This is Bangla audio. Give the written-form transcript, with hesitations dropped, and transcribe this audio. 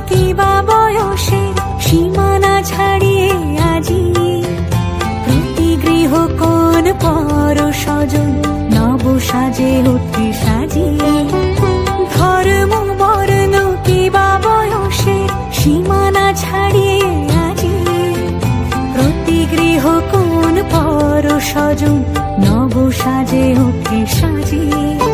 কিবা বয়সে সীমানা ছাড়িয়ে আজি প্রতি গৃহ কোন পর স্বজন নব সাজে ওঠে সাজিয়ে। ধর্ম বর্ণ কিবা বয়সে সীমানা ছাড়িয়ে আজি প্রতি গৃহ কোন পর স্বজন নব সাজে ওঠে সাজিয়ে।